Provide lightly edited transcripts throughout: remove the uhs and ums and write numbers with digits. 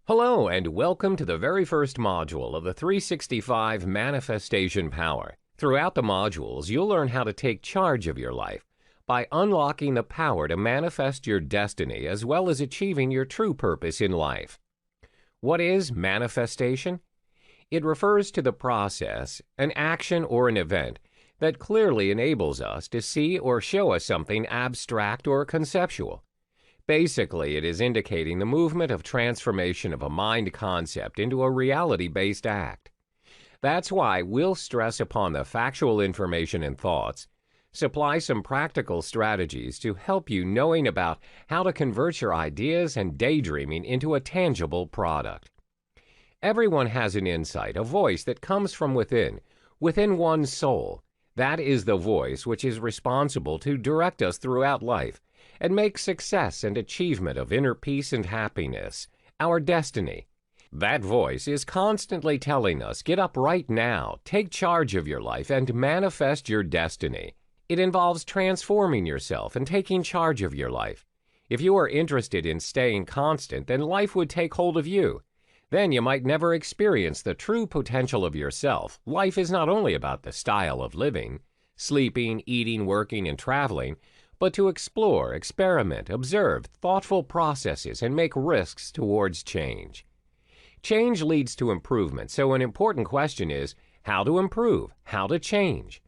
Hello, and welcome to the very first module of the 365 Manifestation Power. Throughout the modules, you'll learn how to take charge of your life by unlocking the power to manifest your destiny as well as achieving your true purpose in life. What is manifestation? It refers to the process, an action, or an event that clearly enables us to see or show us something abstract or conceptual. Basically, it is indicating the movement of transformation of a mind concept into a reality-based act. That's why we'll stress upon the factual information and thoughts, supply some practical strategies to help you knowing about how to convert your ideas and daydreaming into a tangible product. Everyone has an insight, a voice that comes from within one's soul. That is the voice which is responsible to direct us throughout life and make success and achievement of inner peace and happiness our destiny. That voice is constantly telling us, get up right now, take charge of your life, and manifest your destiny. It involves transforming yourself and taking charge of your life. If you are interested in staying constant, then life would take hold of you. Then you might never experience the true potential of yourself. Life is not only about the style of living, sleeping, eating, working, and traveling, but to explore, experiment, observe thoughtful processes, and make risks towards change. Change leads to improvement, so an important question is how to improve, how to change.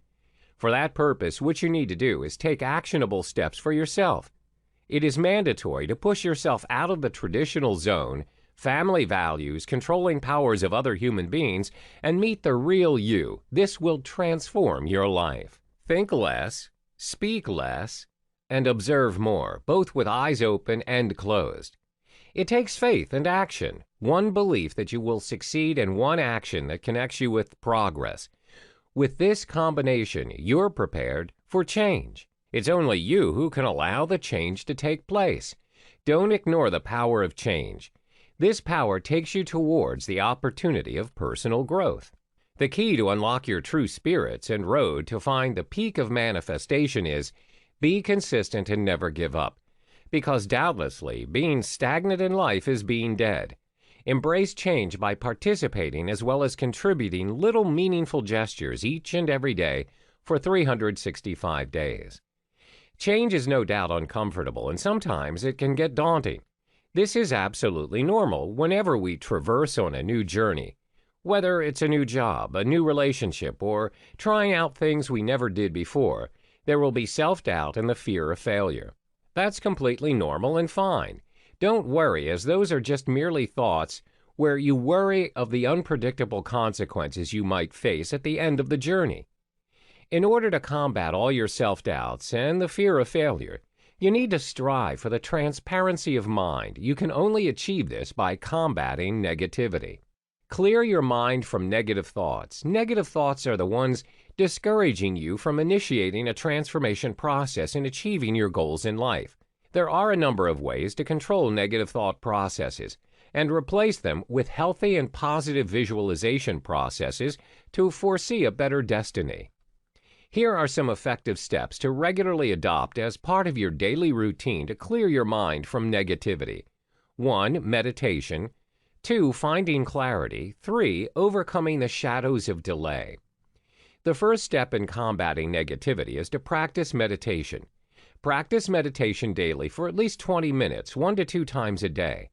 For that purpose, what you need to do is take actionable steps for yourself. It is mandatory to push yourself out of the traditional zone, family values, controlling powers of other human beings, and meet the real you. This will transform your life. Think less, speak less, and observe more, both with eyes open and closed. It takes faith and action, one belief that you will succeed and one action that connects you with progress. With this combination, you're prepared for change. It's only you who can allow the change to take place. Don't ignore the power of change. This power takes you towards the opportunity of personal growth. The key to unlock your true spirits and road to find the peak of manifestation is be consistent and never give up, because doubtlessly being stagnant in life is being dead. Embrace change by participating as well as contributing little meaningful gestures each and every day for 365 days. Change is no doubt uncomfortable, and sometimes it can get daunting. This is absolutely normal whenever we traverse on a new journey, whether it's a new job, a new relationship, or trying out things we never did before. There will be self-doubt and the fear of failure. That's completely normal and fine. Don't worry, as those are just merely thoughts where you worry of the unpredictable consequences you might face at the end of the journey. In order to combat all your self-doubts and the fear of failure, you need to strive for the transparency of mind. You can only achieve this by combating negativity. Clear your mind from negative thoughts. Negative thoughts are the ones discouraging you from initiating a transformation process and achieving your goals in life. There are a number of ways to control negative thought processes and replace them with healthy and positive visualization processes to foresee a better destiny. Here are some effective steps to regularly adopt as part of your daily routine to clear your mind from negativity. 1. Meditation. 2. Finding clarity. 3. Overcoming the shadows of delay. The first step in combating negativity is to practice meditation. Practice meditation daily for at least 20 minutes, 1 to 2 times a day.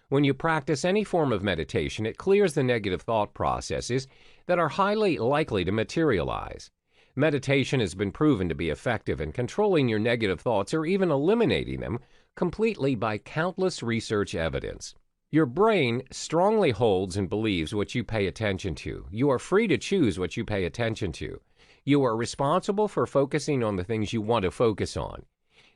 When you practice any form of meditation, it clears the negative thought processes that are highly likely to materialize. Meditation has been proven to be effective in controlling your negative thoughts or even eliminating them completely by countless research evidence. Your brain strongly holds and believes what you pay attention to. You are free to choose what you pay attention to. You are responsible for focusing on the things you want to focus on.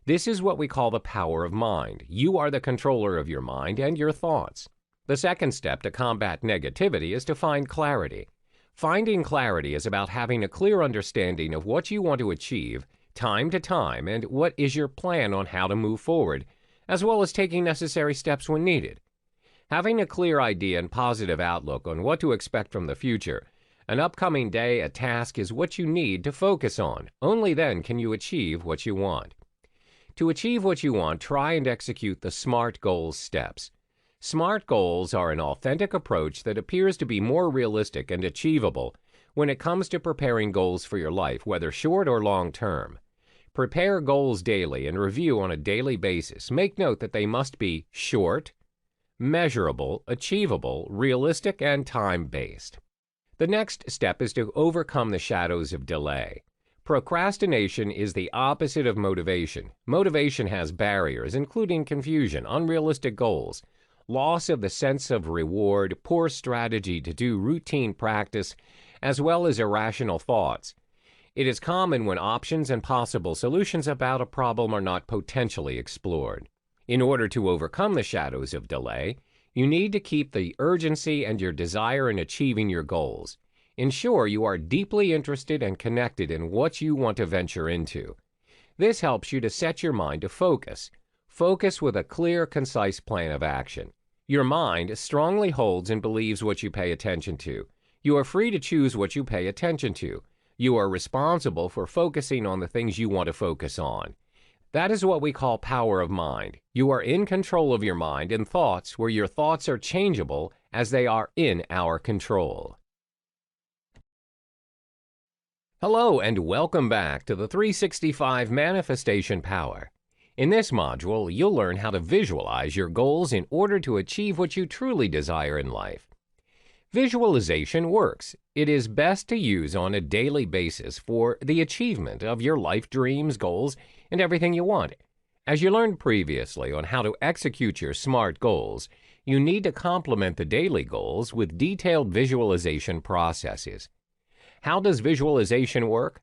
This is what we call the power of mind. You are the controller of your mind and your thoughts. The second step to combat negativity is to find clarity. Finding clarity is about having a clear understanding of what you want to achieve, time to time, and what is your plan on how to move forward, as well as taking necessary steps when needed. Having a clear idea and positive outlook on what to expect from the future, an upcoming day, a task is what you need to focus on. Only then can you achieve what you want. To achieve what you want, try and execute the SMART goals steps. SMART goals are an authentic approach that appears to be more realistic and achievable when it comes to preparing goals for your life, whether short or long term. Prepare goals daily and review on a daily basis. Make note that they must be short, measurable, achievable, realistic, and time-based. The next step is to overcome the shadows of delay. Procrastination is the opposite of motivation. Motivation has barriers, including confusion, unrealistic goals, loss of the sense of reward, poor strategy to do routine practice, as well as irrational thoughts. It is common when options and possible solutions about a problem are not potentially explored. In order to overcome the shadows of delay, you need to keep the urgency and your desire in achieving your goals. Ensure you are deeply interested and connected in what you want to venture into. This helps you to set your mind to focus. Focus with a clear, concise plan of action. Your mind strongly holds and believes what you pay attention to. You are free to choose what you pay attention to. You are responsible for focusing on the things you want to focus on. That is what we call power of mind. You are in control of your mind and thoughts, where your thoughts are changeable as they are in our control. Hello and welcome back to the 365 Manifestation Power. In this module, you'll learn how to visualize your goals in order to achieve what you truly desire in life. Visualization works. It is best to use on a daily basis for the achievement of your life dreams, goals, and everything you want. As you learned previously on how to execute your SMART goals, you need to complement the daily goals with detailed visualization processes. How does visualization work?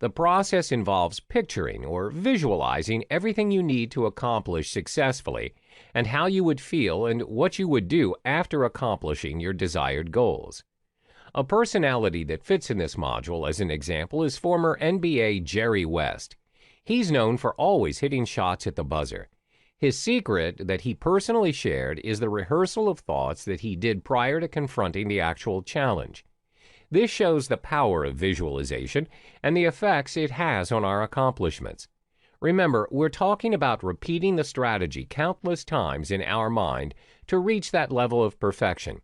The process involves picturing or visualizing everything you need to accomplish successfully and how you would feel and what you would do after accomplishing your desired goals. A personality that fits in this module as an example is former NBA Jerry West. He's known for always hitting shots at the buzzer. His secret that he personally shared is the rehearsal of thoughts that he did prior to confronting the actual challenge. This shows the power of visualization and the effects it has on our accomplishments. Remember, we're talking about repeating the strategy countless times in our mind to reach that level of perfection.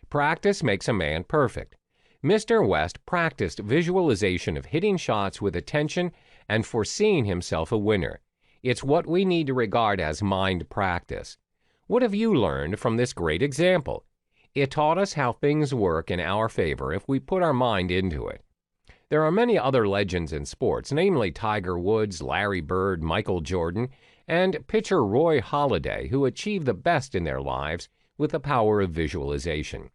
Practice makes a man perfect. Mr. West practiced visualization of hitting shots with attention and foreseeing himself a winner. It's what we need to regard as mind practice. What have you learned from this great example? It taught us how things work in our favor if we put our mind into it. There are many other legends in sports, namely Tiger Woods, Larry Bird, Michael Jordan, and pitcher Roy Halladay, who achieved the best in their lives with the power of visualization.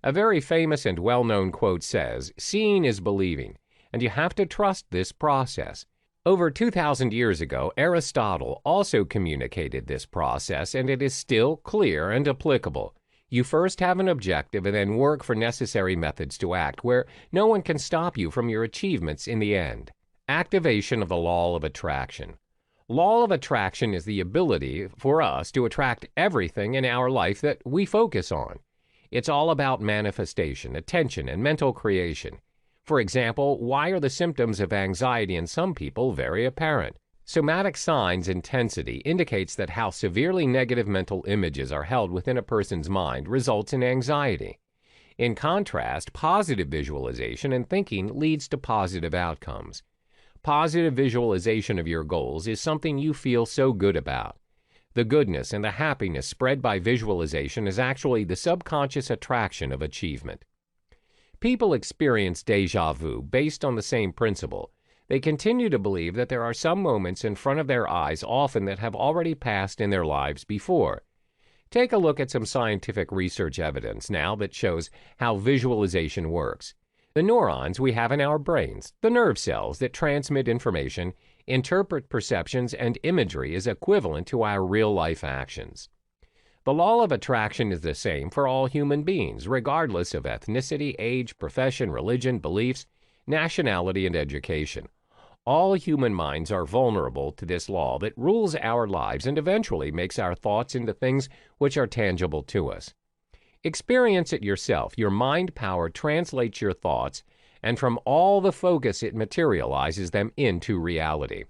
A very famous and well-known quote says, "Seeing is believing," and you have to trust this process. Over 2,000 years ago, Aristotle also communicated this process, and it is still clear and applicable. You first have an objective and then work for necessary methods to act, where no one can stop you from your achievements in the end. Activation of the law of attraction. Law of attraction is the ability for us to attract everything in our life that we focus on. It's all about manifestation, attention, and mental creation. For example, why are the symptoms of anxiety in some people very apparent? Somatic signs intensity indicates that how severely negative mental images are held within a person's mind results in anxiety. In contrast, positive visualization and thinking leads to positive outcomes. Positive visualization of your goals is something you feel so good about. The goodness and the happiness spread by visualization is actually the subconscious attraction of achievement. People experience déjà vu based on the same principle. They continue to believe that there are some moments in front of their eyes often that have already passed in their lives before. Take a look at some scientific research evidence now that shows how visualization works. The neurons we have in our brains, the nerve cells that transmit information, interpret perceptions, and imagery is equivalent to our real-life actions. The law of attraction is the same for all human beings, regardless of ethnicity, age, profession, religion, beliefs, nationality, and education. All human minds are vulnerable to this law that rules our lives and eventually makes our thoughts into things which are tangible to us. Experience it yourself. Your mind power translates your thoughts, and from all the focus it materializes them into reality.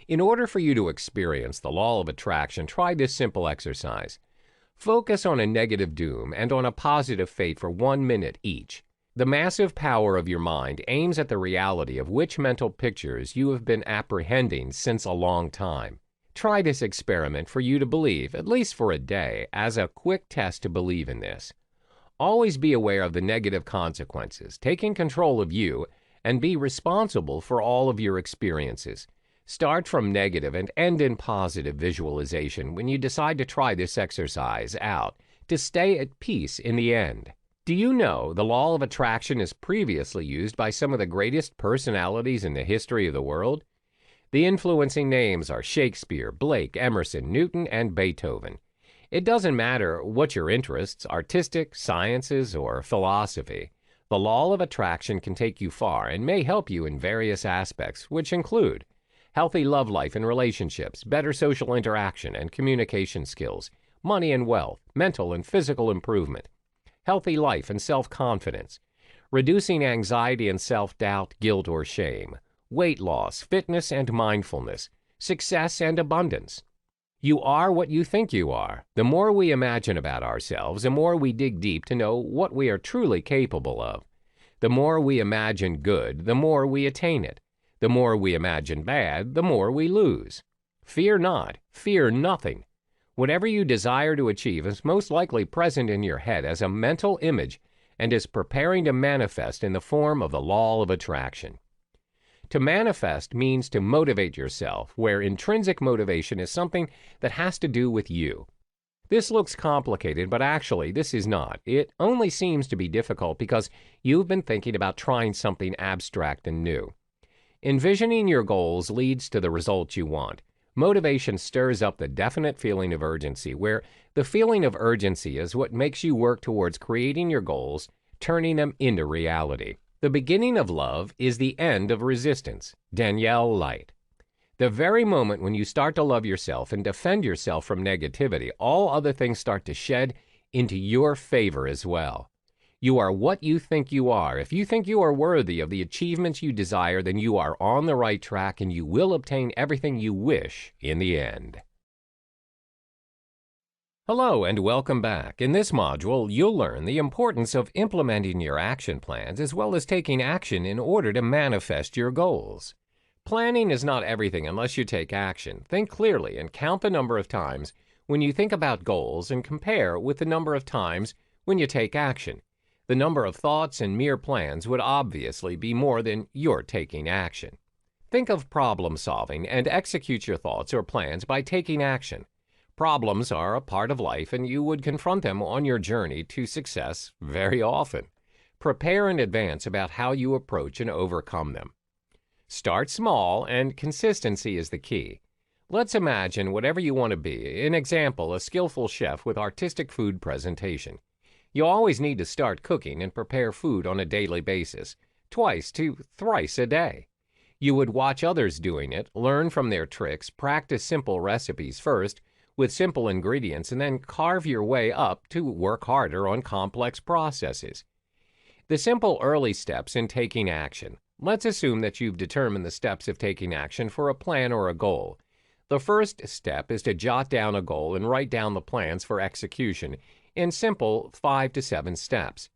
In order for you to experience the law of attraction, try this simple exercise. Focus on a negative doom and on a positive fate for 1 minute each. The massive power of your mind aims at the reality of which mental pictures you have been apprehending since a long time. Try this experiment for you to believe, at least for a day, as a quick test to believe in this. Always be aware of the negative consequences, taking control of you, and be responsible for all of your experiences. Start from negative and end in positive visualization when you decide to try this exercise out to stay at peace in the end. Do you know the law of attraction is previously used by some of the greatest personalities in the history of the world? The influencing names are Shakespeare, Blake, Emerson, Newton, and Beethoven. It doesn't matter what your interests, artistic, sciences, or philosophy. The law of attraction can take you far and may help you in various aspects, which include healthy love life and relationships, better social interaction and communication skills, money and wealth, mental and physical improvement, healthy life and self-confidence, reducing anxiety and self-doubt, guilt, or shame, weight loss, fitness and mindfulness, success and abundance. You are what you think you are. The more we imagine about ourselves, the more we dig deep to know what we are truly capable of. The more we imagine good, the more we attain it. The more we imagine bad, the more we lose. Fear not, fear nothing. Whatever you desire to achieve is most likely present in your head as a mental image and is preparing to manifest in the form of the law of attraction. To manifest means to motivate yourself, where intrinsic motivation is something that has to do with you. This looks complicated, but actually this is not. It only seems to be difficult because you've been thinking about trying something abstract and new. Envisioning your goals leads to the results you want. Motivation stirs up the definite feeling of urgency, where the feeling of urgency is what makes you work towards creating your goals, turning them into reality. The beginning of love is the end of resistance. Danielle Light. The very moment when you start to love yourself and defend yourself from negativity, all other things start to shed into your favor as well. You are what you think you are. If you think you are worthy of the achievements you desire, then you are on the right track and you will obtain everything you wish in the end. Hello and welcome back. In this module, you'll learn the importance of implementing your action plans as well as taking action in order to manifest your goals. Planning is not everything unless you take action. Think clearly and count the number of times when you think about goals and compare with the number of times when you take action. The number of thoughts and mere plans would obviously be more than you're taking action. Think of problem solving and execute your thoughts or plans by taking action. Problems are a part of life and you would confront them on your journey to success very often. Prepare in advance about how you approach and overcome them. Start small and consistency is the key. Let's imagine whatever you want to be. An example, a skillful chef with artistic food presentation. You always need to start cooking and prepare food on a daily basis, twice to thrice a day. You would watch others doing it, learn from their tricks, practice simple recipes first, with simple ingredients, and then carve your way up to work harder on complex processes. The simple early steps in taking action. Let's assume that you've determined the steps of taking action for a plan or a goal. The first step is to jot down a goal and write down the plans for execution in simple 5 to 7 steps.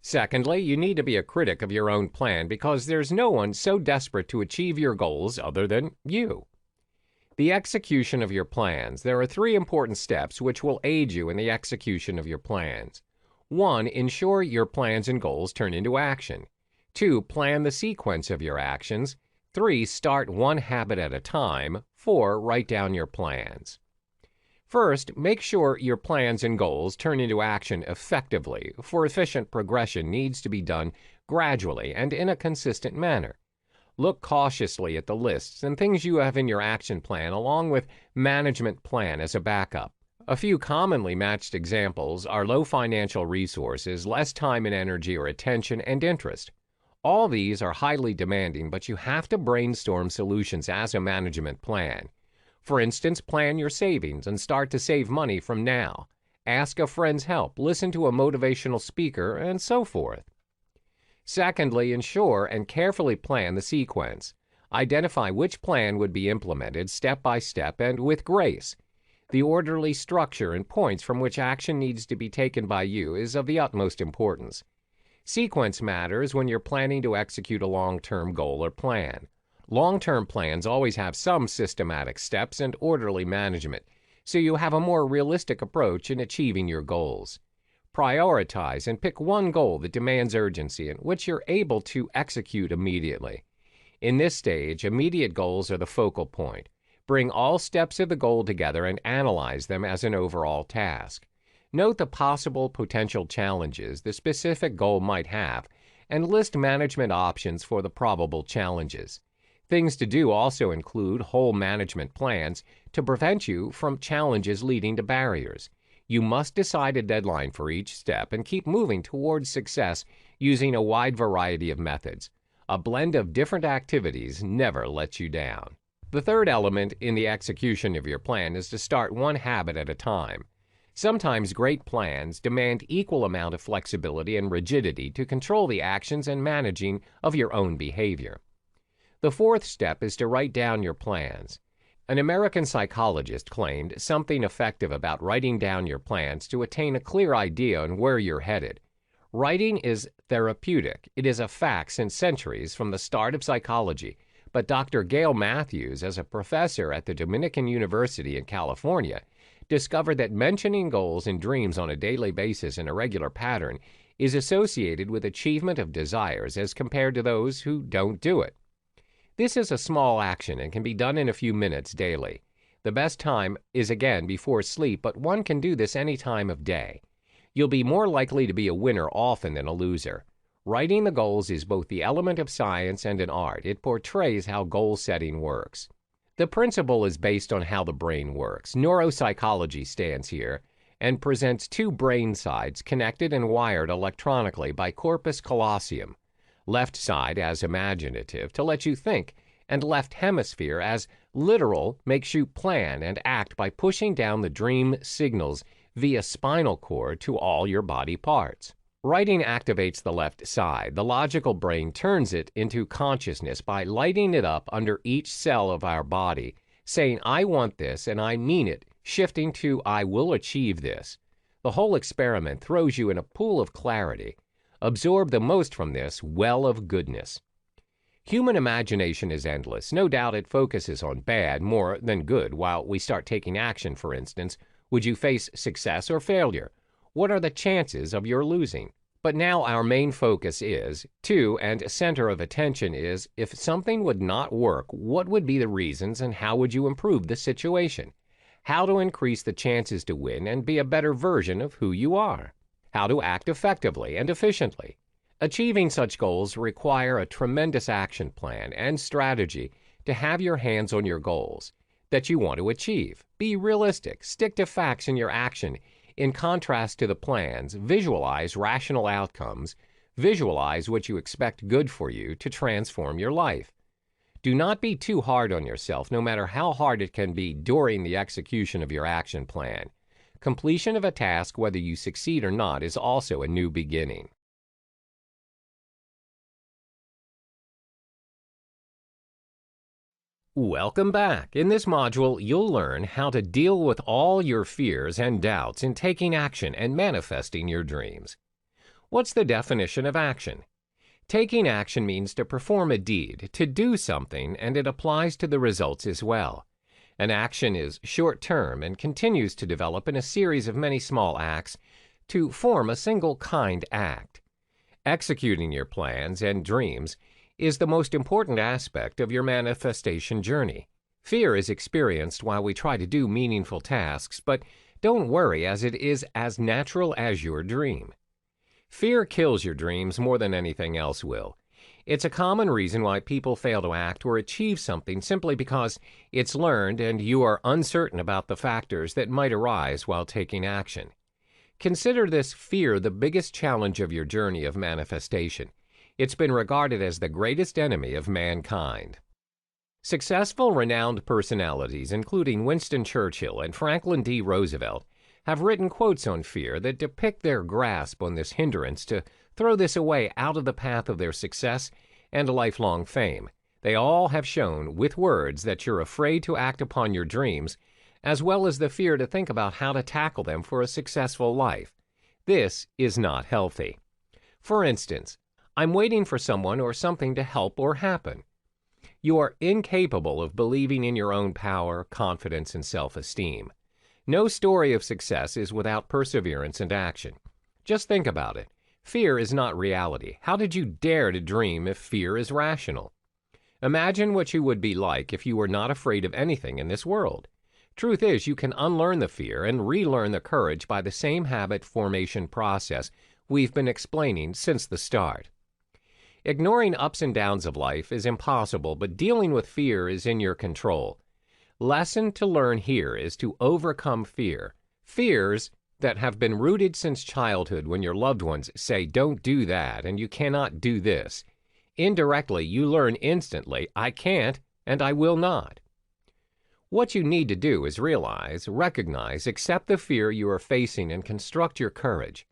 Secondly, you need to be a critic of your own plan because there's no one so desperate to achieve your goals other than you. The execution of your plans. There are 3 important steps which will aid you in the execution of your plans. 1. Ensure your plans and goals turn into action. 2. Plan the sequence of your actions. 3. Start one habit at a time. 4. Write down your plans. First, make sure your plans and goals turn into action effectively, for efficient progression needs to be done gradually and in a consistent manner. Look cautiously at the lists and things you have in your action plan along with management plan as a backup. A few commonly matched examples are low financial resources, less time and energy or attention, and interest. All these are highly demanding, but you have to brainstorm solutions as a management plan. For instance, plan your savings and start to save money from now. Ask a friend's help, listen to a motivational speaker, and so forth. Secondly, ensure and carefully plan the sequence. Identify which plan would be implemented step by step and with grace. The orderly structure and points from which action needs to be taken by you is of the utmost importance. Sequence matters when you're planning to execute a long-term goal or plan. Long-term plans always have some systematic steps and orderly management, so you have a more realistic approach in achieving your goals. Prioritize and pick one goal that demands urgency and which you're able to execute immediately. In this stage, immediate goals are the focal point. Bring all steps of the goal together and analyze them as an overall task. Note the possible potential challenges the specific goal might have and list management options for the probable challenges. Things to do also include whole management plans to prevent you from challenges leading to barriers. You must decide a deadline for each step and keep moving towards success using a wide variety of methods. A blend of different activities never lets you down. The third element in the execution of your plan is to start one habit at a time. Sometimes great plans demand equal amount of flexibility and rigidity to control the actions and managing of your own behavior. The fourth step is to write down your plans. An American psychologist claimed something effective about writing down your plans to attain a clear idea on where you're headed. Writing is therapeutic. It is a fact since centuries from the start of psychology. But Dr. Gail Matthews, as a professor at the Dominican University in California, discovered that mentioning goals and dreams on a daily basis in a regular pattern is associated with achievement of desires as compared to those who don't do it. This is a small action and can be done in a few minutes daily. The best time is again before sleep, but one can do this any time of day. You'll be more likely to be a winner often than a loser. Writing the goals is both the element of science and an art. It portrays how goal setting works. The principle is based on how the brain works. Neuropsychology stands here and presents two brain sides connected and wired electronically by corpus callosum. Left side as imaginative to let you think, and left hemisphere as literal makes you plan and act by pushing down the dream signals via spinal cord to all your body parts. Writing activates the left side. The logical brain turns it into consciousness by lighting it up under each cell of our body, saying, I want this and I mean it, shifting to I will achieve this. The whole experiment throws you in a pool of clarity. Absorb the most from this well of goodness. Human imagination is endless. No doubt it focuses on bad more than good. While we start taking action, for instance, would you face success or failure? What are the chances of your losing? But now our main focus is, and center of attention is, if something would not work, what would be the reasons and how would you improve the situation? How to increase the chances to win and be a better version of who you are? How to act effectively and efficiently? Achieving such goals require a tremendous action plan and strategy to have your hands on your goals that you want to achieve. Be realistic, stick to facts in your action. In contrast to the plans, visualize rational outcomes, visualize what you expect good for you to transform your life. Do not be too hard on yourself, no matter how hard it can be during the execution of your action plan. Completion of a task, whether you succeed or not, is also a new beginning. Welcome back. In this module, you'll learn how to deal with all your fears and doubts in taking action and manifesting your dreams. What's the definition of action? Taking action means to perform a deed, to do something, and it applies to the results as well. An action is short-term and continues to develop in a series of many small acts to form a single kind act. Executing your plans and dreams is the most important aspect of your manifestation journey. Fear is experienced while we try to do meaningful tasks, but don't worry, as it is as natural as your dream. Fear kills your dreams more than anything else will. It's a common reason why people fail to act or achieve something simply because it's learned and you are uncertain about the factors that might arise while taking action. Consider this fear the biggest challenge of your journey of manifestation. It's been regarded as the greatest enemy of mankind. Successful, renowned personalities, including Winston Churchill and Franklin D. Roosevelt, have written quotes on fear that depict their grasp on this hindrance to throw this away out of the path of their success and lifelong fame. They all have shown with words that you're afraid to act upon your dreams as well as the fear to think about how to tackle them for a successful life. This is not healthy. For instance, I'm waiting for someone or something to help or happen. You are incapable of believing in your own power, confidence, and self-esteem. No story of success is without perseverance and action. Just think about it. Fear is not reality. How did you dare to dream if fear is rational? Imagine what you would be like if you were not afraid of anything in this world. Truth is, you can unlearn the fear and relearn the courage by the same habit formation process we've been explaining since the start. Ignoring ups and downs of life is impossible, but dealing with fear is in your control. Lesson to learn here is to overcome fear. Fears that have been rooted since childhood when your loved ones say, "Don't do that," and "You cannot do this." Indirectly, you learn instantly, "I can't and I will not." What you need to do is realize, recognize, accept the fear you are facing and construct your courage.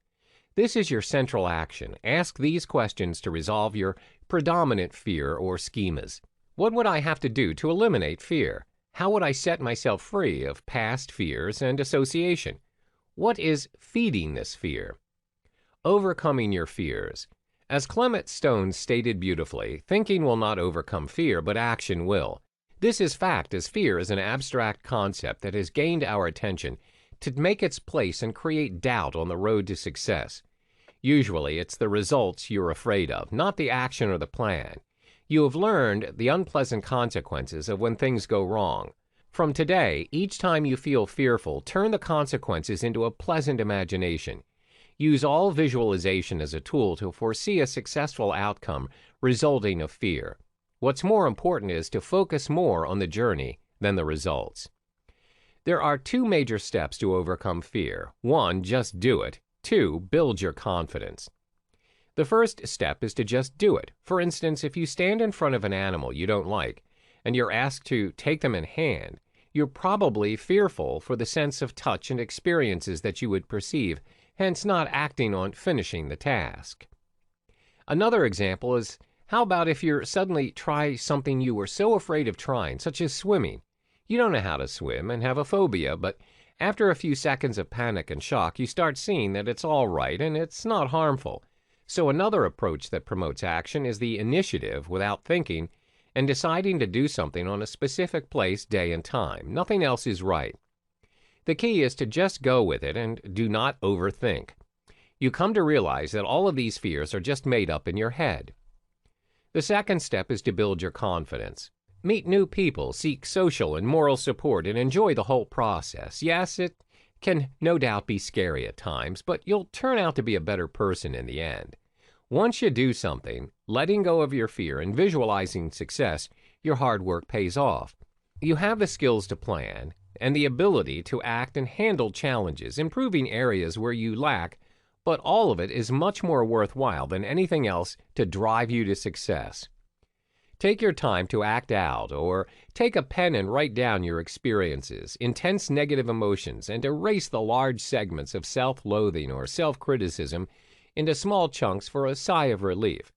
This is your central action. Ask these questions to resolve your predominant fear or schemas. What would I have to do to eliminate fear? How would I set myself free of past fears and association? What is feeding this fear? Overcoming your fears. As Clement Stone stated beautifully, thinking will not overcome fear, but action will. This is fact, as fear is an abstract concept that has gained our attention to make its place and create doubt on the road to success. Usually, it's the results you're afraid of, not the action or the plan. You have learned the unpleasant consequences of when things go wrong. From today, each time you feel fearful, turn the consequences into a pleasant imagination. Use all visualization as a tool to foresee a successful outcome resulting of fear. What's more important is to focus more on the journey than the results. There are two major steps to overcome fear. 1, just do it. 2, build your confidence. The first step is to just do it. For instance, if you stand in front of an animal you don't like and you're asked to take them in hand, you're probably fearful for the sense of touch and experiences that you would perceive, hence not acting on finishing the task. Another example is, how about if you suddenly try something you were so afraid of trying, such as swimming? You don't know how to swim and have a phobia, but after a few seconds of panic and shock, you start seeing that it's all right and it's not harmful. So another approach that promotes action is the initiative without thinking and deciding to do something on a specific place, day, and time. Nothing else is right. The key is to just go with it and do not overthink. You come to realize that all of these fears are just made up in your head. The second step is to build your confidence. Meet new people, seek social and moral support, and enjoy the whole process. Yes, it can no doubt be scary at times, but you'll turn out to be a better person in the end. Once you do something, letting go of your fear and visualizing success, your hard work pays off. You have the skills to plan and the ability to act and handle challenges, improving areas where you lack, but all of it is much more worthwhile than anything else to drive you to success. Take your time to act out, or take a pen and write down your experiences, intense negative emotions, and erase the large segments of self-loathing or self-criticism into small chunks for a sigh of relief.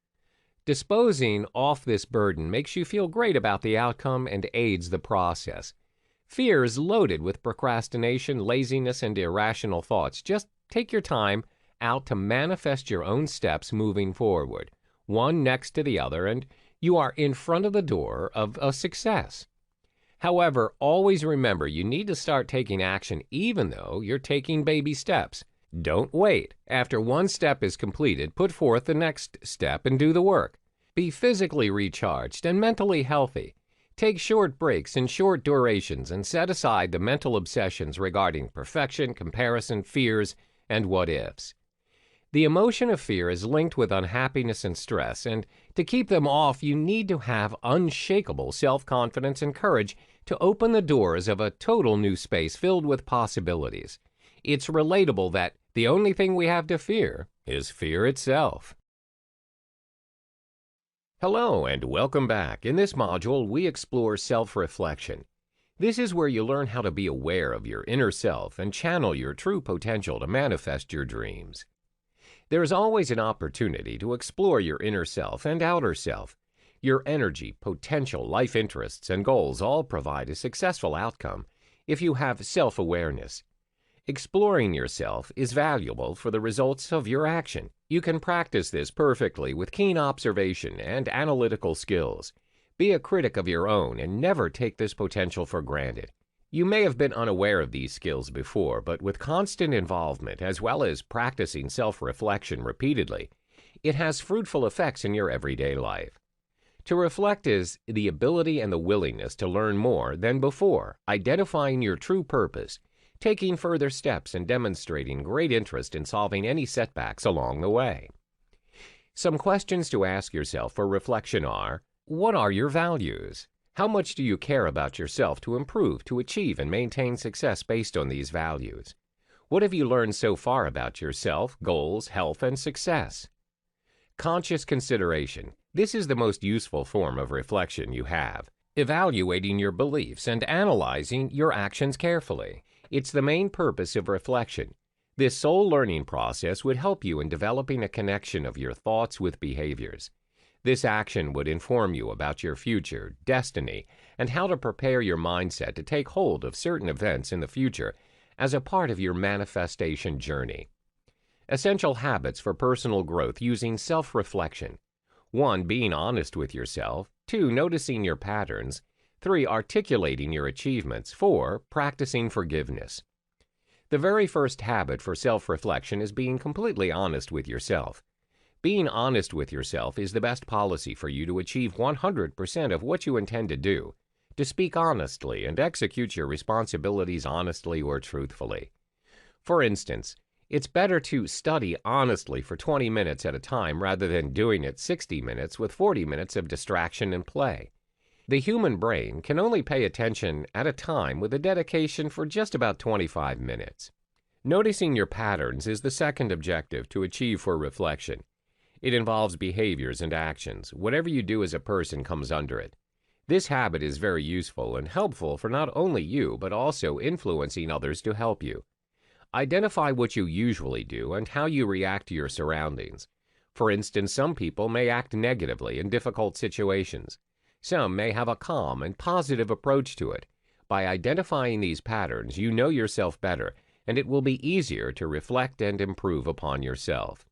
Disposing off this burden makes you feel great about the outcome and aids the process. Fear is loaded with procrastination, laziness, and irrational thoughts. Just take your time out to manifest your own steps moving forward, one next to the other, and you are in front of the door of a success. However, always remember you need to start taking action even though you're taking baby steps. Don't wait. After one step is completed, put forth the next step and do the work. Be physically recharged and mentally healthy. Take short breaks in short durations and set aside the mental obsessions regarding perfection, comparison, fears, and what-ifs. The emotion of fear is linked with unhappiness and stress, and to keep them off, you need to have unshakable self-confidence and courage to open the doors of a total new space filled with possibilities. It's relatable that the only thing we have to fear is fear itself. Hello and welcome back. In this module, we explore self-reflection. This is where you learn how to be aware of your inner self and channel your true potential to manifest your dreams. There is always an opportunity to explore your inner self and outer self. Your energy, potential, life interests, and goals all provide a successful outcome if you have self-awareness. Exploring yourself is valuable for the results of your action. You can practice this perfectly with keen observation and analytical skills. Be a critic of your own and never take this potential for granted. You may have been unaware of these skills before, but with constant involvement as well as practicing self-reflection repeatedly, it has fruitful effects in your everyday life. To reflect is the ability and the willingness to learn more than before, identifying your true purpose, taking further steps, and demonstrating great interest in solving any setbacks along the way. Some questions to ask yourself for reflection are: what are your values? How much do you care about yourself to improve, to achieve, and maintain success based on these values? What have you learned so far about yourself, goals, health, and success? Conscious consideration. This is the most useful form of reflection you have. Evaluating your beliefs and analyzing your actions carefully. It's the main purpose of reflection. This soul learning process would help you in developing a connection of your thoughts with behaviors. This action would inform you about your future, destiny, and how to prepare your mindset to take hold of certain events in the future as a part of your manifestation journey. Essential habits for personal growth using self-reflection. 1. Being honest with yourself. 2. Noticing your patterns. 3. Articulating your achievements. 4. Practicing forgiveness. The very first habit for self-reflection is being completely honest with yourself. Being honest with yourself is the best policy for you to achieve 100% of what you intend to do, to speak honestly and execute your responsibilities honestly or truthfully. For instance, it's better to study honestly for 20 minutes at a time rather than doing it 60 minutes with 40 minutes of distraction and play. The human brain can only pay attention at a time with a dedication for just about 25 minutes. Noticing your patterns is the second objective to achieve for reflection. It involves behaviors and actions. Whatever you do as a person comes under it. This habit is very useful and helpful for not only you, but also influencing others to help you. Identify what you usually do and how you react to your surroundings. For instance, some people may act negatively in difficult situations. Some may have a calm and positive approach to it. By identifying these patterns, you know yourself better, and it will be easier to reflect and improve upon yourself.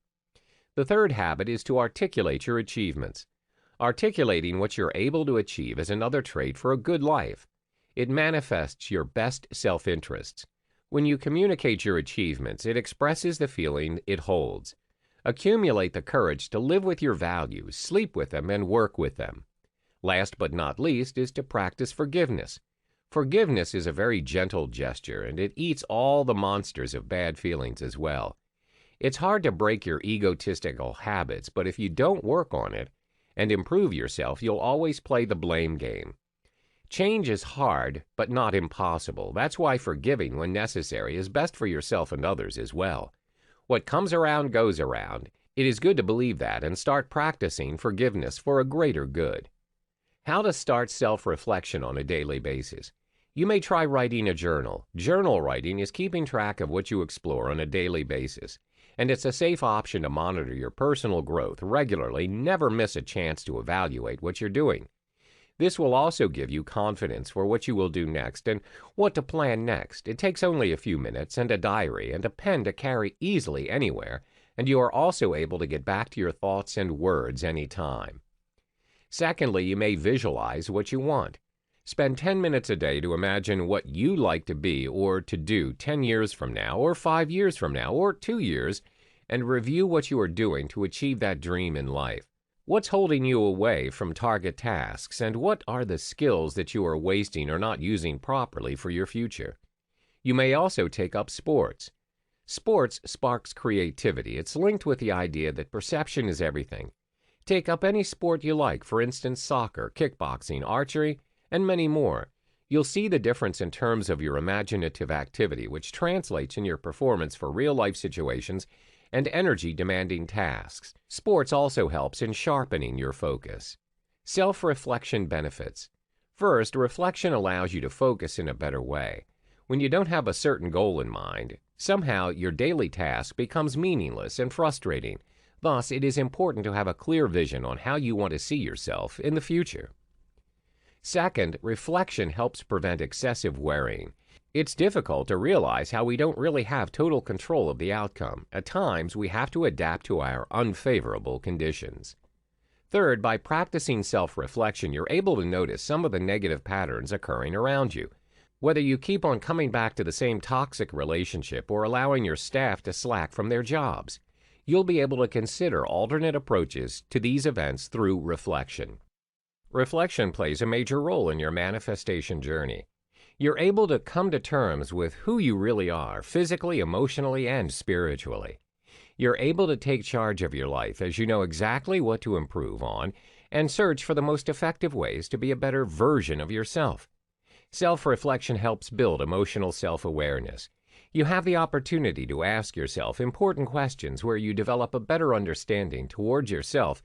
The third habit is to articulate your achievements. Articulating what you're able to achieve is another trait for a good life. It manifests your best self-interests. When you communicate your achievements, it expresses the feeling it holds. Accumulate the courage to live with your values, sleep with them, and work with them. Last but not least is to practice forgiveness. Forgiveness is a very gentle gesture, and it eats all the monsters of bad feelings as well. It's hard to break your egotistical habits, but if you don't work on it and improve yourself, you'll always play the blame game. Change is hard, but not impossible. That's why forgiving when necessary is best for yourself and others as well. What comes around goes around. It is good to believe that and start practicing forgiveness for a greater good. How to start self-reflection on a daily basis. You may try writing a journal. Journal writing is keeping track of what you explore on a daily basis, and it's a safe option to monitor your personal growth regularly. Never miss a chance to evaluate what you're doing. This will also give you confidence for what you will do next and what to plan next. It takes only a few minutes and a diary and a pen to carry easily anywhere, and you are also able to get back to your thoughts and words anytime. Secondly, you may visualize what you want. Spend 10 minutes a day to imagine what you like to be or to do 10 years from now, or 5 years from now, or 2 years, and review what you are doing to achieve that dream in life. What's holding you away from target tasks, and what are the skills that you are wasting or not using properly for your future? You may also take up sports. Sports sparks creativity. It's linked with the idea that perception is everything. Take up any sport you like, for instance, soccer, kickboxing, archery, and many more. You'll see the difference in terms of your imaginative activity, which translates in your performance for real-life situations and energy-demanding tasks. Sports also helps in sharpening your focus. Self-reflection benefits. First, reflection allows you to focus in a better way. When you don't have a certain goal in mind, somehow your daily task becomes meaningless and frustrating. Thus, it is important to have a clear vision on how you want to see yourself in the future. Second, reflection helps prevent excessive worrying. It's difficult to realize how we don't really have total control of the outcome. At times, we have to adapt to our unfavorable conditions. Third, by practicing self-reflection, you're able to notice some of the negative patterns occurring around you. Whether you keep on coming back to the same toxic relationship or allowing your staff to slack from their jobs, you'll be able to consider alternate approaches to these events through reflection. Reflection plays a major role in your manifestation journey. You're able to come to terms with who you really are, physically, emotionally, and spiritually. You're able to take charge of your life as you know exactly what to improve on and search for the most effective ways to be a better version of yourself. Self-reflection helps build emotional self-awareness. You have the opportunity to ask yourself important questions where you develop a better understanding towards yourself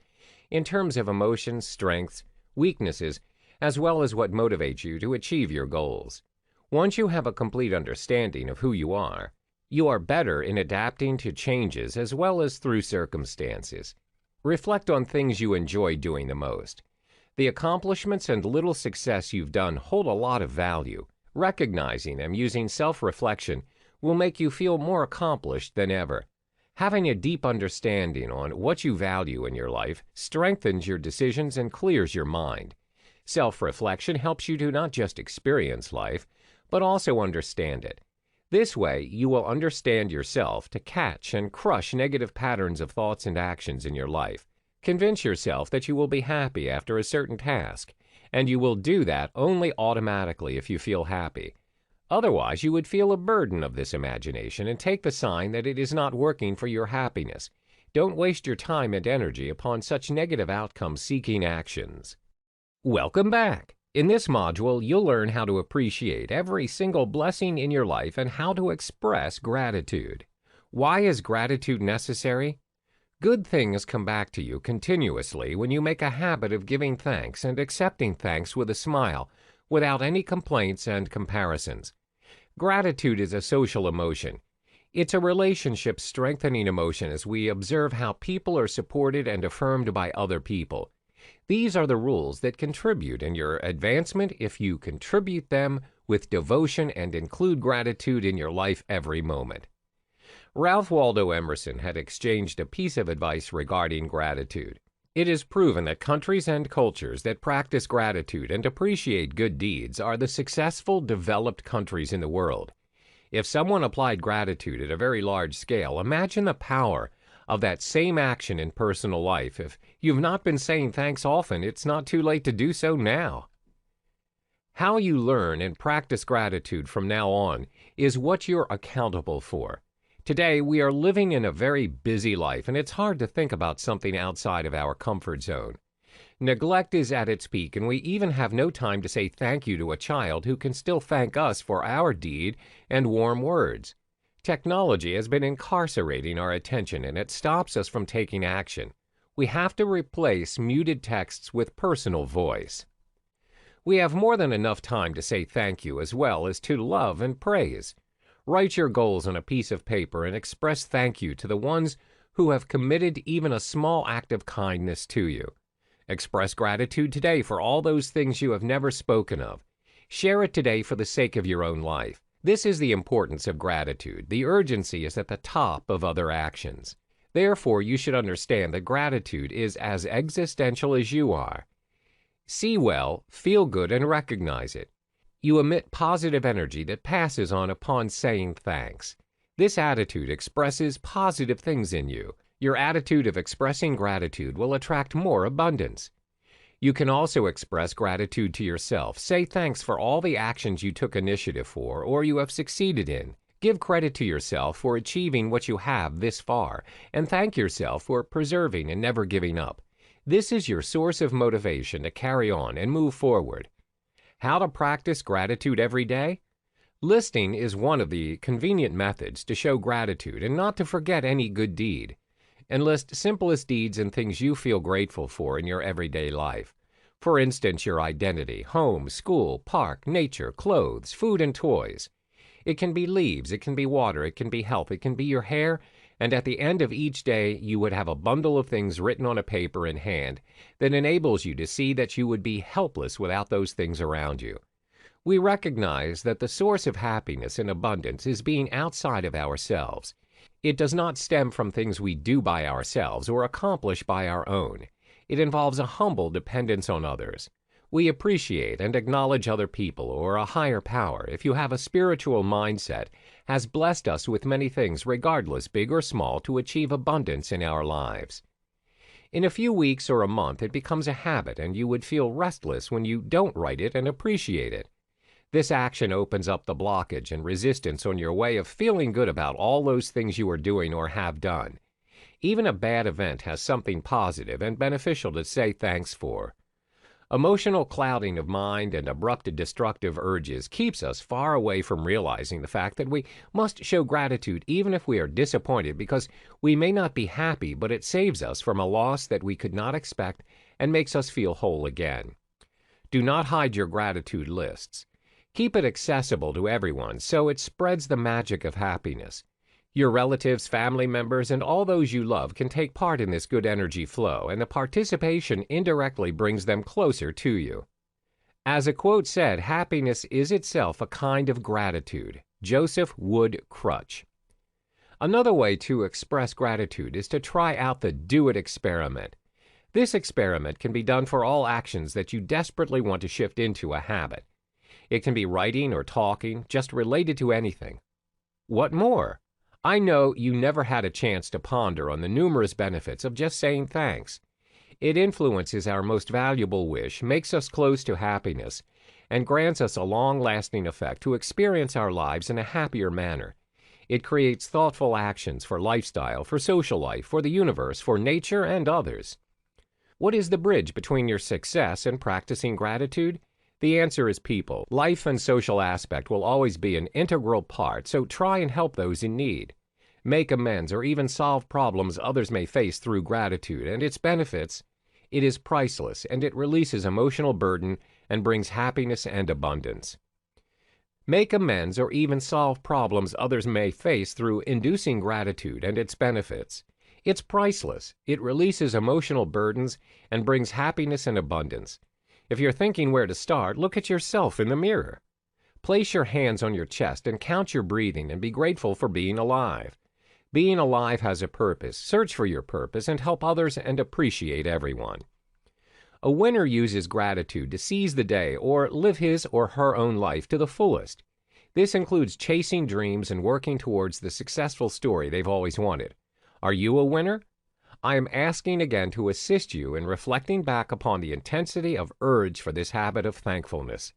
in terms of emotions, strengths, weaknesses, as well as what motivates you to achieve your goals. Once you have a complete understanding of who you are better in adapting to changes as well as through circumstances. Reflect on things you enjoy doing the most. The accomplishments and little success you've done hold a lot of value. Recognizing them using self-reflection will make you feel more accomplished than ever. Having a deep understanding on what you value in your life strengthens your decisions and clears your mind. Self-reflection helps you to not just experience life, but also understand it. This way, you will understand yourself to catch and crush negative patterns of thoughts and actions in your life. Convince yourself that you will be happy after a certain task, and you will do that only automatically if you feel happy. Otherwise, you would feel a burden of this imagination and take the sign that it is not working for your happiness. Don't waste your time and energy upon such negative outcome-seeking actions. Welcome back. In this module, you'll learn how to appreciate every single blessing in your life and how to express gratitude. Why is gratitude necessary? Good things come back to you continuously when you make a habit of giving thanks and accepting thanks with a smile, without any complaints and comparisons. Gratitude is a social emotion. It's a relationship-strengthening emotion as we observe how people are supported and affirmed by other people. These are the rules that contribute in your advancement if you contribute them with devotion and include gratitude in your life every moment. Ralph Waldo Emerson had exchanged a piece of advice regarding gratitude. It is proven that countries and cultures that practice gratitude and appreciate good deeds are the successful, developed countries in the world. If someone applied gratitude at a very large scale, imagine the power of that same action in personal life. If you've not been saying thanks often, it's not too late to do so now. How you learn and practice gratitude from now on is what you're accountable for. Today, we are living in a very busy life, and it's hard to think about something outside of our comfort zone. Neglect is at its peak, and we even have no time to say thank you to a child who can still thank us for our deed and warm words. Technology has been incarcerating our attention, and it stops us from taking action. We have to replace muted texts with personal voice. We have more than enough time to say thank you as well as to love and praise. Write your goals on a piece of paper and express thank you to the ones who have committed even a small act of kindness to you. Express gratitude today for all those things you have never spoken of. Share it today for the sake of your own life. This is the importance of gratitude. The urgency is at the top of other actions. Therefore, you should understand that gratitude is as existential as you are. See well, feel good, and recognize it. You emit positive energy that passes on upon saying thanks. This attitude expresses positive things in you. Your attitude of expressing gratitude will attract more abundance. You can also express gratitude to yourself. Say thanks for all the actions you took initiative for or you have succeeded in. Give credit to yourself for achieving what you have this far, and thank yourself for preserving and never giving up. This is your source of motivation to carry on and move forward. How to practice gratitude every day? Listing is one of the convenient methods to show gratitude and not to forget any good deed. Enlist simplest deeds and things you feel grateful for in your everyday life. For instance, your identity, home, school, park, nature, clothes, food, and toys. It can be leaves, it can be water, it can be health, it can be your hair, and at the end of each day, you would have a bundle of things written on a paper in hand that enables you to see that you would be helpless without those things around you. We recognize that the source of happiness and abundance is being outside of ourselves. It does not stem from things we do by ourselves or accomplish by our own. It involves a humble dependence on others. We appreciate and acknowledge other people or a higher power, if you have a spiritual mindset, has blessed us with many things, regardless big or small, to achieve abundance in our lives. In a few weeks or a month, it becomes a habit, and you would feel restless when you don't write it and appreciate it. This action opens up the blockage and resistance on your way of feeling good about all those things you are doing or have done. Even a bad event has something positive and beneficial to say thanks for. Emotional clouding of mind and abrupt destructive urges keeps us far away from realizing the fact that we must show gratitude even if we are disappointed, because we may not be happy, but it saves us from a loss that we could not expect and makes us feel whole again. Do not hide your gratitude lists. Keep it accessible to everyone so it spreads the magic of happiness. Your relatives, family members, and all those you love can take part in this good energy flow, and the participation indirectly brings them closer to you. As a quote said, happiness is itself a kind of gratitude. Joseph Wood Crutch. Another way to express gratitude is to try out the do it experiment. This experiment can be done for all actions that you desperately want to shift into a habit. It can be writing or talking, just related to anything. What more? I know you never had a chance to ponder on the numerous benefits of just saying thanks. It influences our most valuable wish, makes us close to happiness, and grants us a long-lasting effect to experience our lives in a happier manner. It creates thoughtful actions for lifestyle, for social life, for the universe, for nature, and others. What is the bridge between your success and practicing gratitude? The answer is people. Life and social aspect will always be an integral part, so try and help those in need. Make amends or even solve problems others may face through gratitude and its benefits. It is priceless, and it releases emotional burden and brings happiness and abundance. Make amends or even solve problems others may face through inducing gratitude and its benefits. It's priceless. It releases emotional burdens and brings happiness and abundance. If you're thinking where to start, look at yourself in the mirror. Place your hands on your chest and count your breathing and be grateful for being alive. Being alive has a purpose. Search for your purpose and help others and appreciate everyone. A winner uses gratitude to seize the day or live his or her own life to the fullest. This includes chasing dreams and working towards the successful story they've always wanted. Are you a winner? I am asking again to assist you in reflecting back upon the intensity of urge for this habit of thankfulness.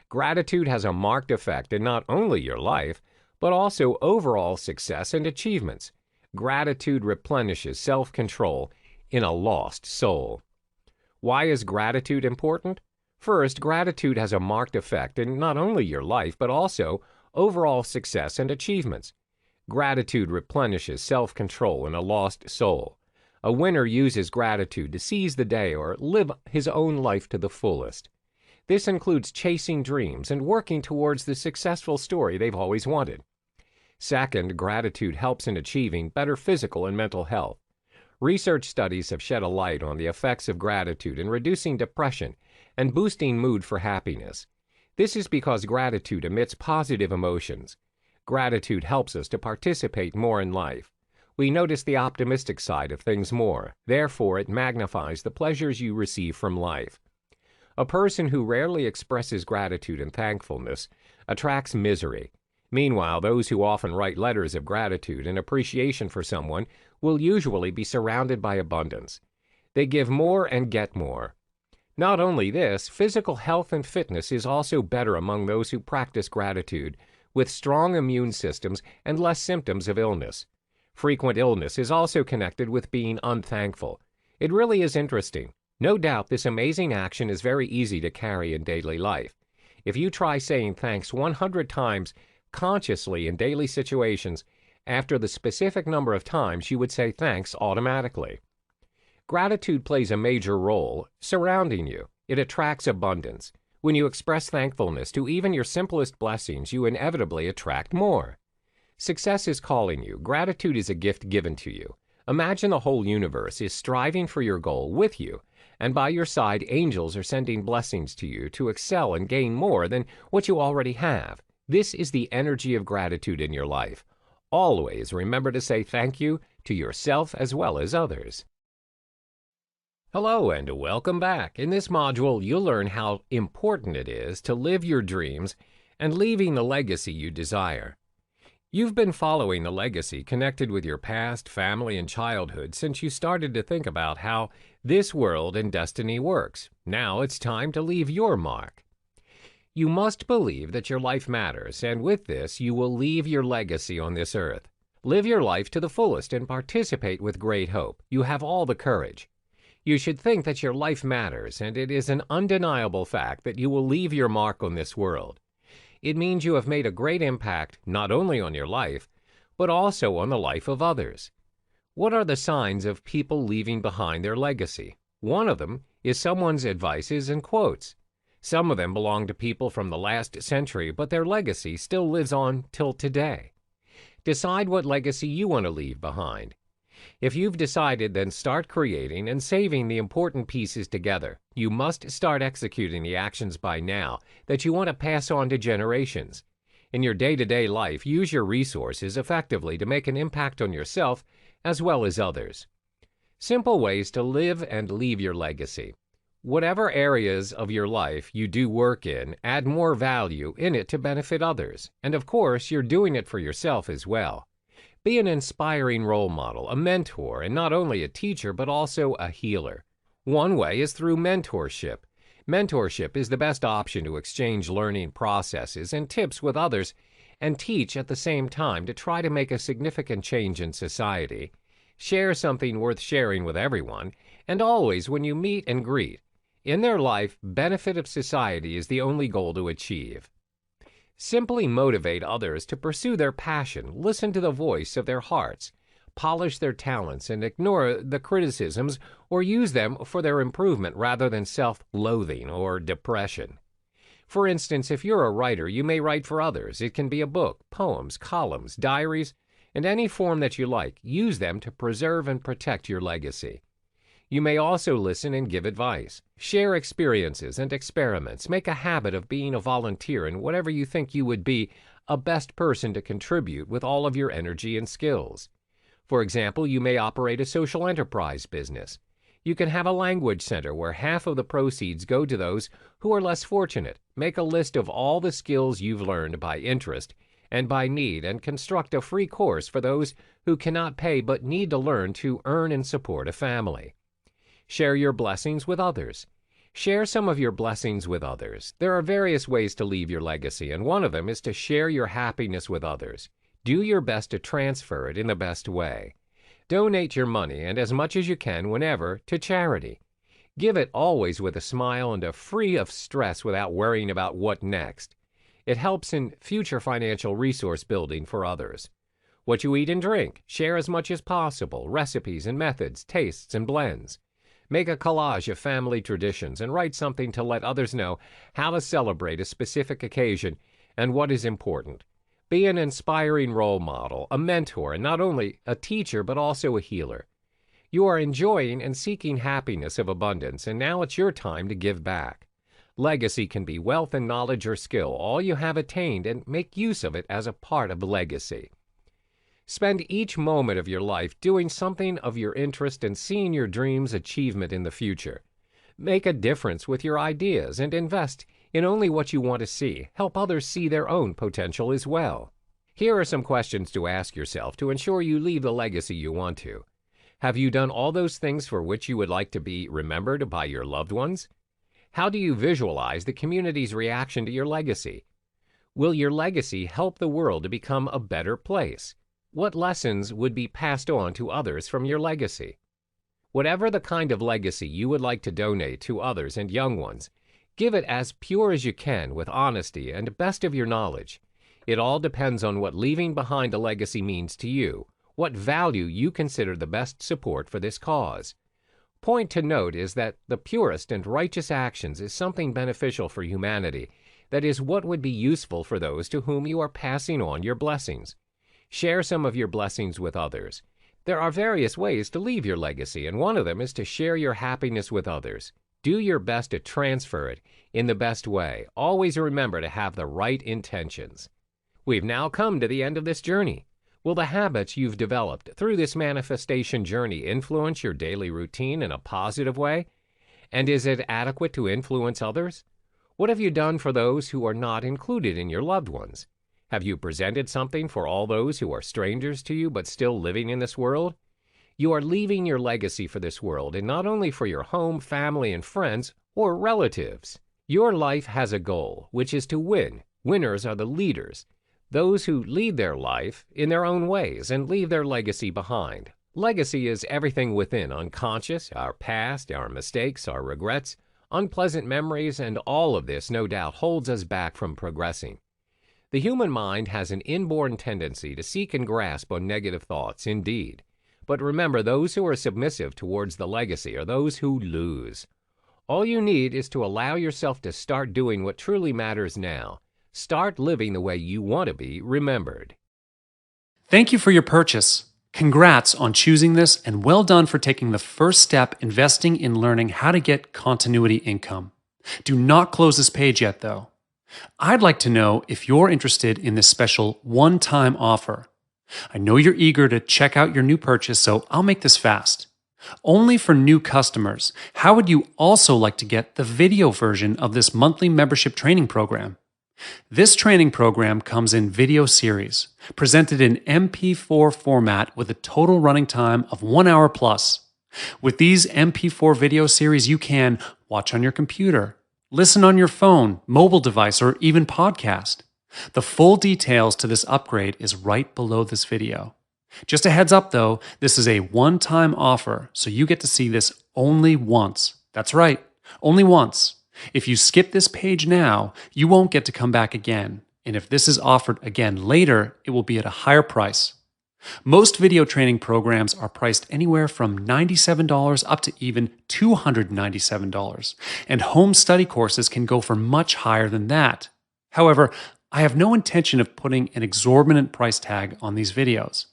Gratitude has a marked effect in not only your life, but also overall success and achievements. Gratitude replenishes self-control in a lost soul. Why is gratitude important? First, gratitude has a marked effect in not only your life, but also overall success and achievements. Gratitude replenishes self-control in a lost soul. A winner uses gratitude to seize the day or live his own life to the fullest. This includes chasing dreams and working towards the successful story they've always wanted. Second, gratitude helps in achieving better physical and mental health. Research studies have shed a light on the effects of gratitude in reducing depression and boosting mood for happiness. This is because gratitude emits positive emotions. Gratitude helps us to participate more in life. We notice the optimistic side of things more. Therefore, it magnifies the pleasures you receive from life. A person who rarely expresses gratitude and thankfulness attracts misery. Meanwhile, those who often write letters of gratitude and appreciation for someone will usually be surrounded by abundance. They give more and get more. Not only this, physical health and fitness is also better among those who practice gratitude, with strong immune systems and less symptoms of illness. Frequent illness is also connected with being unthankful. It really is interesting. No doubt this amazing action is very easy to carry in daily life. If you try saying thanks 100 times consciously in daily situations, after the specific number of times you would say thanks automatically. Gratitude plays a major role surrounding you. It attracts abundance. When you express thankfulness to even your simplest blessings, you inevitably attract more. Success is calling you. Gratitude is a gift given to you. Imagine the whole universe is striving for your goal with you, And by your side, angels are sending blessings to you to excel and gain more than what you already have. This is the energy of gratitude in your life. Always remember to say thank you to yourself as well as others. Hello and welcome back. In this module, you'll learn how important it is to live your dreams and leaving the legacy you desire. You've been following the legacy connected with your past, family, and childhood since you started to think about how this world and destiny works. Now it's time to leave your mark. You must believe that your life matters, and with this, you will leave your legacy on this earth. Live your life to the fullest and participate with great hope. You have all the courage. You should think that your life matters, and it is an undeniable fact that you will leave your mark on this world. It means you have made a great impact not only on your life, but also on the life of others. What are the signs of people leaving behind their legacy? One of them is someone's advices and quotes. Some of them belong to people from the last century, but their legacy still lives on till today. Decide what legacy you want to leave behind. If you've decided, then start creating and saving the important pieces together. You must start executing the actions by now that you want to pass on to generations. In your day-to-day life, use your resources effectively to make an impact on yourself as well as others. Simple ways to live and leave your legacy. Whatever areas of your life you do work in, add more value in it to benefit others. And of course, you're doing it for yourself as well. Be an inspiring role model, a mentor, and not only a teacher, but also a healer. One way is through mentorship. Mentorship is the best option to exchange learning processes and tips with others and teach at the same time to try to make a significant change in society. Share something worth sharing with everyone, and always when you meet and greet. In their life, benefit of society is the only goal to achieve. Simply motivate others to pursue their passion, listen to the voice of their hearts, polish their talents, and ignore the criticisms or use them for their improvement rather than self-loathing or depression. For instance, if you're a writer, you may write for others. It can be a book, poems, columns, diaries, and any form that you like. Use them to preserve and protect your legacy. You may also listen and give advice. Share experiences and experiments. Make a habit of being a volunteer in whatever you think you would be a best person to contribute with all of your energy and skills. For example, you may operate a social enterprise business. You can have a language center where half of the proceeds go to those who are less fortunate. Make a list of all the skills you've learned by interest and by need and construct a free course for those who cannot pay but need to learn to earn and support a family. Share your blessings with others. Share some of your blessings with others. There are various ways to leave your legacy, and one of them is to share your happiness with others. Do your best to transfer it in the best way. Donate your money, and as much as you can whenever, to charity. Give it always with a smile and free of stress without worrying about what next. It helps in future financial resource building for others. What you eat and drink. Share as much as possible. Recipes and methods, tastes and blends. Make a collage of family traditions and write something to let others know how to celebrate a specific occasion and what is important. Be an inspiring role model, a mentor, and not only a teacher, but also a healer. You are enjoying and seeking happiness of abundance, and now it's your time to give back. Legacy can be wealth and knowledge or skill, all you have attained, and make use of it as a part of legacy. Spend each moment of your life doing something of your interest and seeing your dreams' achievement in the future. Make a difference with your ideas and invest in only what you want to see. Help others see their own potential as well. Here are some questions to ask yourself to ensure you leave the legacy you want to. Have you done all those things for which you would like to be remembered by your loved ones? How do you visualize the community's reaction to your legacy? Will your legacy help the world to become a better place? What lessons would be passed on to others from your legacy? Whatever the kind of legacy you would like to donate to others and young ones, give it as pure as you can with honesty and best of your knowledge. It all depends on what leaving behind a legacy means to you, what value you consider the best support for this cause. Point to note is that the purest and righteous actions is something beneficial for humanity, that is what would be useful for those to whom you are passing on your blessings. Share some of your blessings with others. There are various ways to leave your legacy, and one of them is to share your happiness with others. Do your best to transfer it in the best way. Always remember to have the right intentions. We've now come to the end of this journey. Will the habits you've developed through this manifestation journey influence your daily routine in a positive way? And is it adequate to influence others? What have you done for those who are not included in your loved ones? Have you presented something for all those who are strangers to you but still living in this world? You are leaving your legacy for this world, and not only for your home, family, and friends, or relatives. Your life has a goal, which is to win. Winners are the leaders, those who lead their life in their own ways and leave their legacy behind. Legacy is everything within, unconscious, our past, our mistakes, our regrets, unpleasant memories, and all of this, no doubt, holds us back from progressing. The human mind has an inborn tendency to seek and grasp on negative thoughts, indeed. But remember, those who are submissive towards the legacy are those who lose. All you need is to allow yourself to start doing what truly matters now. Start living the way you want to be remembered. Thank you for your purchase. Congrats on choosing this, and well done for taking the first step investing in learning how to get continuity income. Do not close this page yet, though. I'd like to know if you're interested in this special one-time offer. I know you're eager to check out your new purchase, so I'll make this fast. Only for new customers, how would you also like to get the video version of this monthly membership training program? This training program comes in video series, presented in MP4 format with a total running time of 1 hour plus. With these MP4 video series, you can watch on your computer, listen on your phone, mobile device, or even podcast. The full details to this upgrade is right below this video. Just a heads up though, this is a one-time offer, so you get to see this only once. That's right, only once. If you skip this page now, you won't get to come back again. And if this is offered again later, it will be at a higher price. Most video training programs are priced anywhere from $97 up to even $297, and home study courses can go for much higher than that. However, I have no intention of putting an exorbitant price tag on these videos.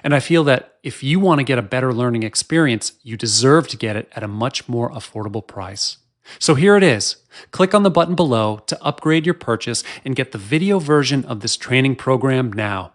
And I feel that if you want to get a better learning experience, you deserve to get it at a much more affordable price. So here it is. Click on the button below to upgrade your purchase and get the video version of this training program now.